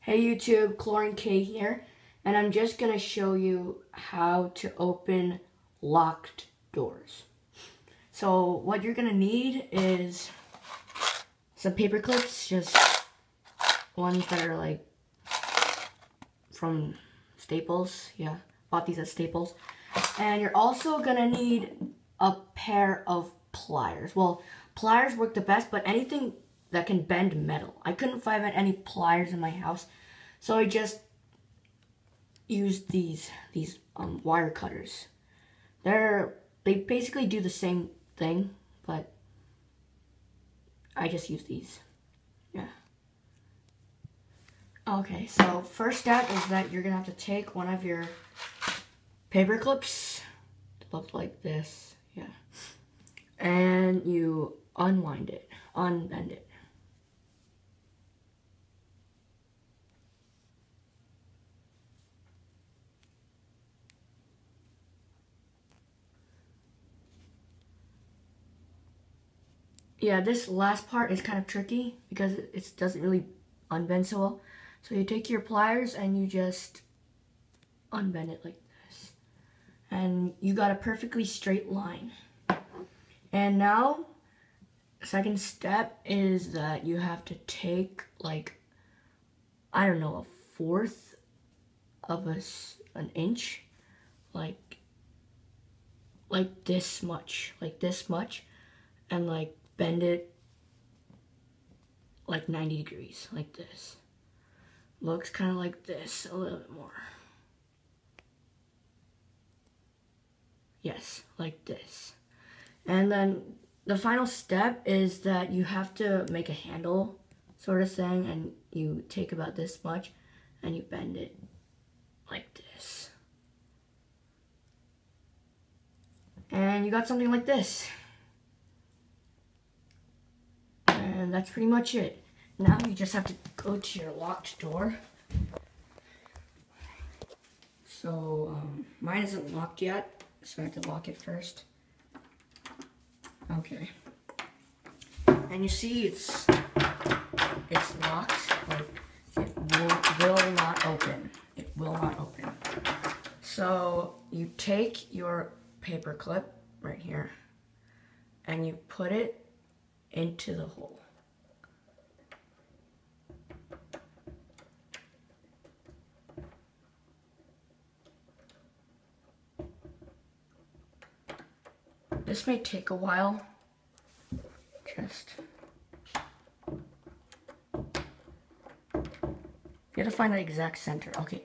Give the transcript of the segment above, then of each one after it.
Hey YouTube, Chlorine K here, and I'm just going to show you how to open locked doors. So what you're going to need is some paper clips, just ones that are like from Staples. Yeah, bought these at Staples. And you're also going to need a pair of pliers. Well, pliers work the best, but anything that can bend metal. I couldn't find any pliers in my house, so I just used these wire cutters. They basically do the same thing, but I just use these. Yeah. Okay, so first step is that you're gonna have to take one of your paper clips, look like this, yeah, and you unbend it. Yeah, this last part is kind of tricky because it doesn't really unbend so well. So you take your pliers and you just unbend it like this. And you got a perfectly straight line. And now, second step is that you have to take like, I don't know, 1/4 of an inch, like this much, and like bend it like 90 degrees, like this. Looks kind of like this, a little bit more. Yes, like this. And then the final step is that you have to make a handle sort of thing, and you take about this much and you bend it like this. And you got something like this. And that's pretty much it. Now you just have to go to your locked door. So mine isn't locked yet, so I have to lock it first. Okay. And you see it's locked, but it will not open. It will not open. So you take your paper clip right here and you put it into the hole. This may take a while. Just you have to find the exact center. Okay.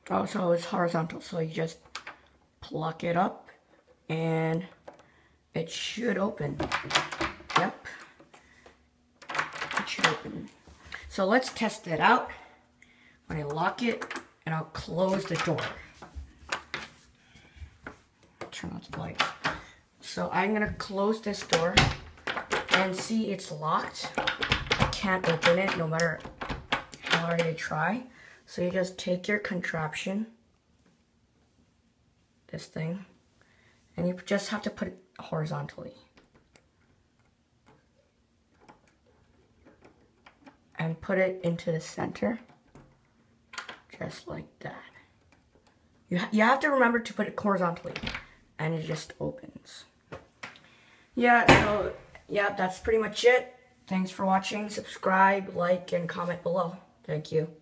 Oh, so it's horizontal, so you just pluck it up and it should open. Yep, it should open. So let's test it out. I'm gonna lock it and I'll close the door. Turn off the light. So I'm gonna close this door and see it's locked. I can't open it no matter how hard I try. So you just take your contraption, this thing, and you just have to put it horizontally. And put it into the center, just like that. You have to remember to put it horizontally, and it just opens. Yeah, so, yeah, that's pretty much it. Thanks for watching. Subscribe, like, and comment below. Thank you.